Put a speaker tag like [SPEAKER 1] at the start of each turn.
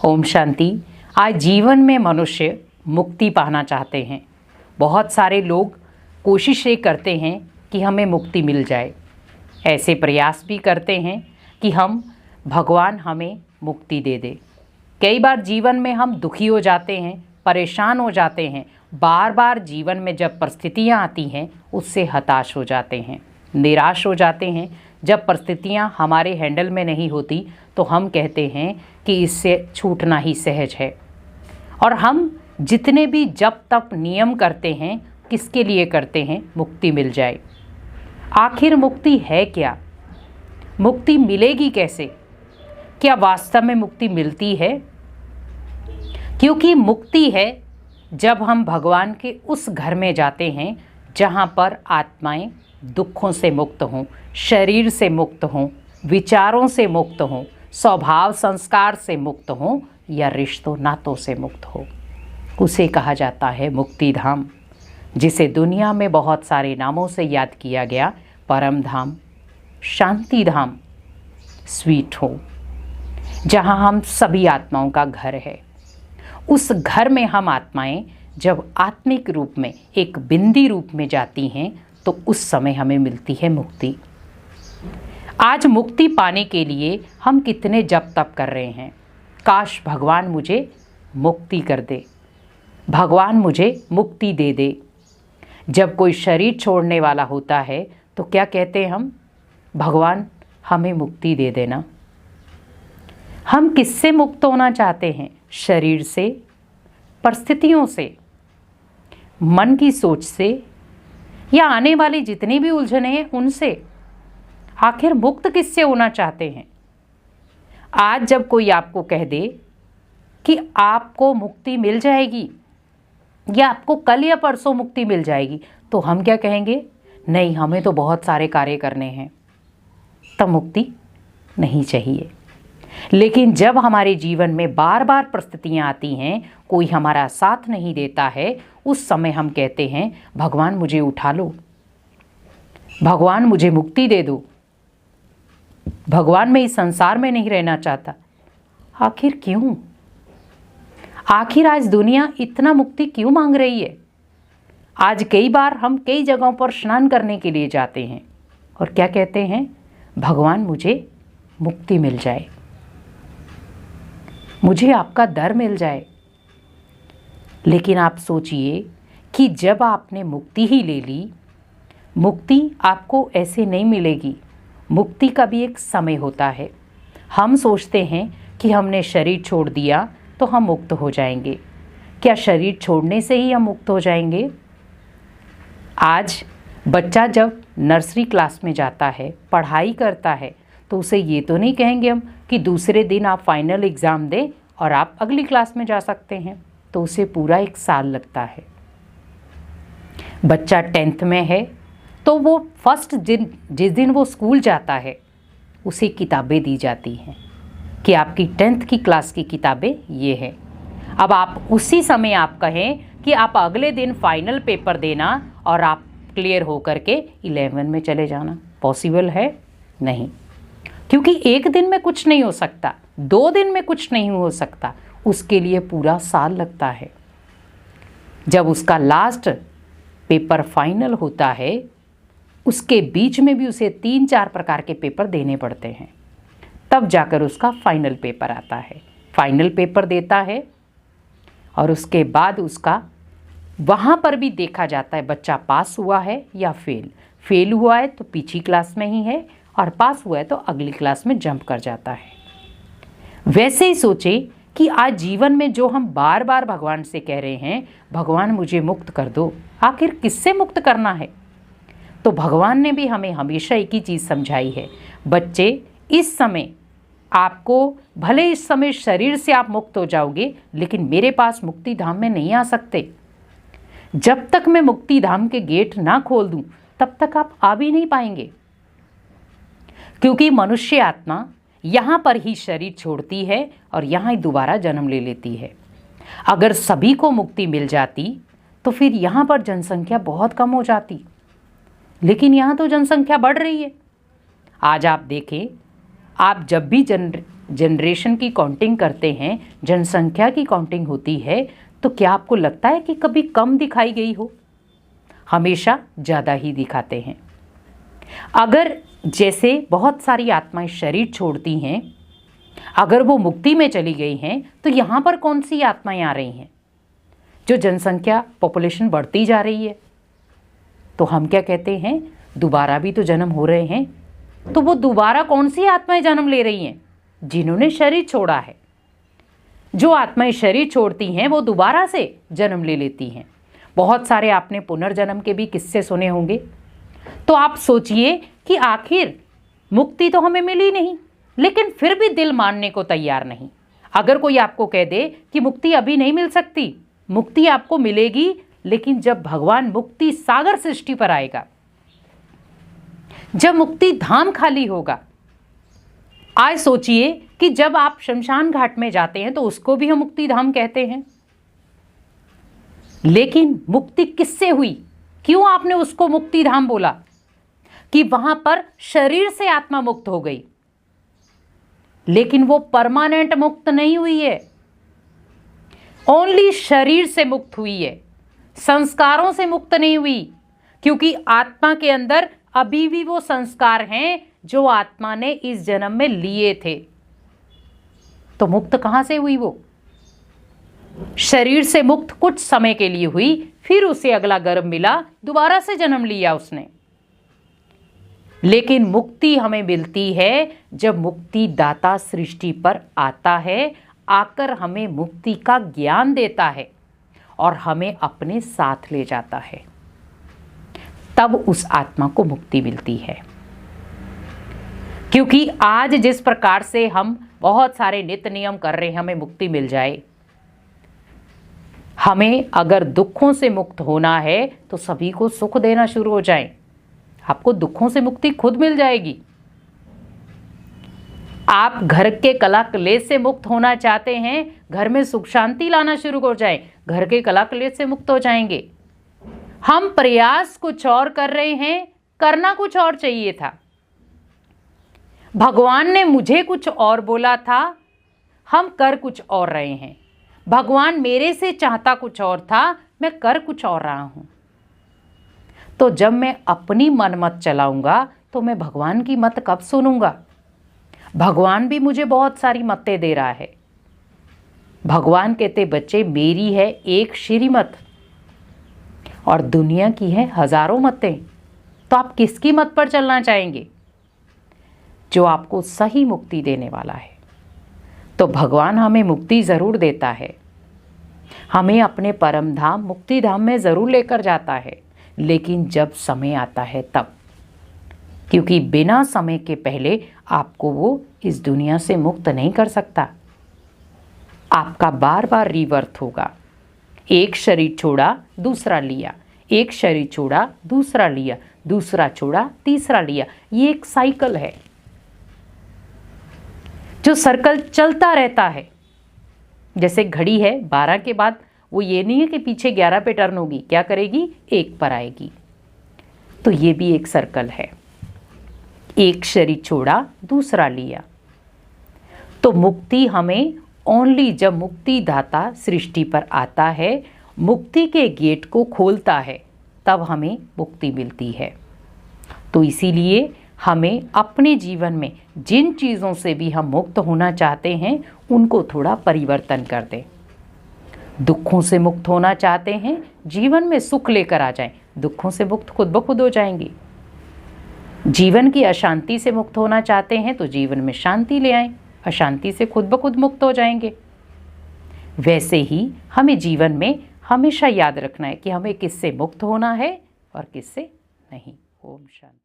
[SPEAKER 1] ओम शांति। आज जीवन में मनुष्य मुक्ति पाना चाहते हैं। बहुत सारे लोग कोशिश ये करते हैं कि हमें मुक्ति मिल जाए। ऐसे प्रयास भी करते हैं कि भगवान हमें मुक्ति दे दे। कई बार जीवन में हम दुखी हो जाते हैं, परेशान हो जाते हैं। बार बार जीवन में जब परिस्थितियाँ आती हैं उससे हताश हो जाते हैं, निराश हो जाते हैं। जब परिस्थितियाँ हमारे हैंडल में नहीं होती तो हम कहते हैं कि इससे छूटना ही सहज है। और हम जितने भी जब तक नियम करते हैं, किसके लिए करते हैं? मुक्ति मिल जाए। आखिर मुक्ति है क्या? मुक्ति मिलेगी कैसे? क्या वास्तव में मुक्ति मिलती है? क्योंकि मुक्ति है जब हम भगवान के उस घर में जाते हैं जहाँ पर आत्माएं दुखों से मुक्त हों, शरीर से मुक्त हों, विचारों से मुक्त हों, स्वभाव संस्कार से मुक्त हों या रिश्तों नातों से मुक्त हो। उसे कहा जाता है मुक्ति धाम, जिसे दुनिया में बहुत सारे नामों से याद किया गया। परम धाम, शांति धाम, स्वीट होम, जहाँ हम सभी आत्माओं का घर है। उस घर में हम आत्माएं जब आत्मिक रूप में एक बिंदी रूप में जाती हैं तो उस समय हमें मिलती है मुक्ति। आज मुक्ति पाने के लिए हम कितने जप तप कर रहे हैं। काश भगवान मुझे मुक्ति कर दे, भगवान मुझे मुक्ति दे दे। जब कोई शरीर छोड़ने वाला होता है तो क्या कहते हैं हम? भगवान हमें मुक्ति दे देना। हम किससे मुक्त होना चाहते हैं? शरीर से, परिस्थितियों से, मन की सोच से, या आने वाली जितनी भी उलझने हैं उनसे। आखिर मुक्त किससे होना चाहते हैं? आज जब कोई आपको कह दे कि आपको मुक्ति मिल जाएगी या आपको कल या परसों मुक्ति मिल जाएगी, तो हम क्या कहेंगे? नहीं, हमें तो बहुत सारे कार्य करने हैं, तब मुक्ति नहीं चाहिए। लेकिन जब हमारे जीवन में बार बार परिस्थितियाँ आती हैं, कोई हमारा साथ नहीं देता है, उस समय हम कहते हैं भगवान मुझे उठा लो, भगवान मुझे मुक्ति दे दो, भगवान मैं इस संसार में नहीं रहना चाहता। आखिर क्यों? आखिर आज दुनिया इतना मुक्ति क्यों मांग रही है? आज कई बार हम कई जगहों पर स्नान करने के लिए जाते हैं और क्या कहते हैं? भगवान मुझे मुक्ति मिल जाए, मुझे आपका दर मिल जाए। लेकिन आप सोचिए कि जब आपने मुक्ति ही ले ली, मुक्ति आपको ऐसे नहीं मिलेगी। मुक्ति का भी एक समय होता है। हम सोचते हैं कि हमने शरीर छोड़ दिया तो हम मुक्त हो जाएंगे। क्या शरीर छोड़ने से ही हम मुक्त हो जाएंगे? आज बच्चा जब नर्सरी क्लास में जाता है, पढ़ाई करता है, तो उसे ये तो नहीं कहेंगे हम कि दूसरे दिन आप फाइनल एग्ज़ाम दें और आप अगली क्लास में जा सकते हैं। तो उसे पूरा 1 साल लगता है। बच्चा 10th में है तो वो फर्स्ट जिस दिन वो स्कूल जाता है उसे किताबें दी जाती हैं कि आपकी 10th की क्लास की किताबें ये हैं। अब आप उसी समय आप कहें कि आप अगले दिन फाइनल पेपर देना और आप क्लियर हो करके 11 में चले जाना, पॉसिबल है? नहीं, क्योंकि एक दिन में कुछ नहीं हो सकता, 2 दिन में कुछ नहीं हो सकता, उसके लिए पूरा साल लगता है। जब उसका लास्ट पेपर फाइनल होता है, उसके बीच में भी उसे 3-4 प्रकार के पेपर देने पड़ते हैं, तब जाकर उसका फाइनल पेपर आता है। फाइनल पेपर देता है और उसके बाद उसका वहाँ पर भी देखा जाता है बच्चा पास हुआ है या फेल। फेल हुआ है तो पिछली क्लास में ही है और पास हुआ है तो अगली क्लास में जंप कर जाता है। वैसे ही सोचे कि आज जीवन में जो हम बार बार भगवान से कह रहे हैं, भगवान मुझे मुक्त कर दो, आखिर किससे मुक्त करना है? तो भगवान ने भी हमें हमेशा एक ही चीज़ समझाई है, बच्चे इस समय आपको, भले इस समय शरीर से आप मुक्त हो जाओगे, लेकिन मेरे पास मुक्ति धाम में नहीं आ सकते। जब तक मैं मुक्ति धाम के गेट ना खोल दूं तब तक आप आ भी नहीं पाएंगे। क्योंकि मनुष्य आत्मा यहाँ पर ही शरीर छोड़ती है और यहाँ ही दोबारा जन्म ले लेती है। अगर सभी को मुक्ति मिल जाती तो फिर यहाँ पर जनसंख्या बहुत कम हो जाती, लेकिन यहाँ तो जनसंख्या बढ़ रही है। आज आप देखें, आप जब भी जनरेशन की काउंटिंग करते हैं, जनसंख्या की काउंटिंग होती है, तो क्या आपको लगता है कि कभी कम दिखाई गई हो? हमेशा ज़्यादा ही दिखाते हैं। अगर जैसे बहुत सारी आत्माएं शरीर छोड़ती हैं, अगर वो मुक्ति में चली गई हैं, तो यहाँ पर कौन सी आत्माएं आ रही हैं? जो जनसंख्या पॉपुलेशन बढ़ती जा रही है, तो हम क्या कहते हैं, दोबारा भी तो जन्म हो रहे हैं। तो वो दोबारा कौन सी आत्माएं जन्म ले रही हैं? जिन्होंने शरीर छोड़ा है। जो आत्माएं शरीर छोड़ती हैं वो दोबारा से जन्म ले लेती हैं। बहुत सारे आपने पुनर्जन्म के भी किस्से सुने होंगे। तो आप सोचिए कि आखिर मुक्ति तो हमें मिली नहीं, लेकिन फिर भी दिल मानने को तैयार नहीं। अगर कोई आपको कह दे कि मुक्ति अभी नहीं मिल सकती, मुक्ति आपको मिलेगी, लेकिन जब भगवान मुक्ति सागर सृष्टि पर आएगा, जब मुक्ति धाम खाली होगा। आज सोचिए कि जब आप शमशान घाट में जाते हैं तो उसको भी हम मुक्ति धाम कहते हैं, लेकिन मुक्ति किससे हुई? क्यों आपने उसको मुक्ति धाम बोला? कि वहां पर शरीर से आत्मा मुक्त हो गई, लेकिन वो परमानेंट मुक्त नहीं हुई है, ओनली शरीर से मुक्त हुई है, संस्कारों से मुक्त नहीं हुई। क्योंकि आत्मा के अंदर अभी भी वो संस्कार हैं जो आत्मा ने इस जन्म में लिए थे। तो मुक्त कहां से हुई? वो शरीर से मुक्त कुछ समय के लिए हुई, फिर उसे अगला गर्भ मिला, दोबारा से जन्म लिया उसने। लेकिन मुक्ति हमें मिलती है जब मुक्ति दाता सृष्टि पर आता है, आकर हमें मुक्ति का ज्ञान देता है और हमें अपने साथ ले जाता है, तब उस आत्मा को मुक्ति मिलती है। क्योंकि आज जिस प्रकार से हम बहुत सारे नित्य नियम कर रहे हैं हमें मुक्ति मिल जाए, हमें अगर दुखों से मुक्त होना है तो सभी को सुख देना शुरू हो जाए, आपको दुखों से मुक्ति खुद मिल जाएगी। आप घर के कला क्लेश से मुक्त होना चाहते हैं, घर में सुख शांति लाना शुरू हो जाए, घर के कला क्लेश से मुक्त हो जाएंगे। हम प्रयास कुछ और कर रहे हैं, करना कुछ और चाहिए था। भगवान ने मुझे कुछ और बोला था, हम कर कुछ और रहे हैं। भगवान मेरे से चाहता कुछ और था, मैं कर कुछ और रहा हूं। तो जब मैं अपनी मन मत चलाऊंगा तो मैं भगवान की मत कब सुनूंगा? भगवान भी मुझे बहुत सारी मतें दे रहा है। भगवान कहते बच्चे मेरी है एक श्रीमत और दुनिया की है हजारों मतें। तो आप किसकी मत पर चलना चाहेंगे? जो आपको सही मुक्ति देने वाला है। तो भगवान हमें मुक्ति जरूर देता है, हमें अपने परम धाम मुक्ति धाम में जरूर लेकर जाता है, लेकिन जब समय आता है तब। क्योंकि बिना समय के पहले आपको वो इस दुनिया से मुक्त नहीं कर सकता। आपका बार बार रिवर्थ होगा। एक शरीर छोड़ा दूसरा लिया, एक शरीर छोड़ा दूसरा लिया, दूसरा छोड़ा तीसरा लिया। ये एक साइकिल है जो सर्कल चलता रहता है। जैसे घड़ी है, 12 के बाद वो ये नहीं है कि पीछे 11 पे टर्न होगी, क्या करेगी? 1 पर आएगी। तो ये भी एक सर्कल है। एक शरीर छोड़ा दूसरा लिया। तो मुक्ति हमें ओनली जब मुक्ति दाता सृष्टि पर आता है, मुक्ति के गेट को खोलता है, तब हमें मुक्ति मिलती है। तो इसीलिए हमें अपने जीवन में जिन चीज़ों से भी हम मुक्त होना चाहते हैं उनको थोड़ा परिवर्तन कर दें। दुखों से मुक्त होना चाहते हैं, जीवन में सुख लेकर आ जाएं, दुखों से मुक्त खुद ब खुद हो जाएंगे। जीवन की अशांति से मुक्त होना चाहते हैं तो जीवन में शांति ले आएं, अशांति से खुद ब खुद मुक्त हो जाएंगे। वैसे ही हमें जीवन में हमेशा याद रखना है कि हमें किससे मुक्त होना है और किससे नहीं। ओम शांति।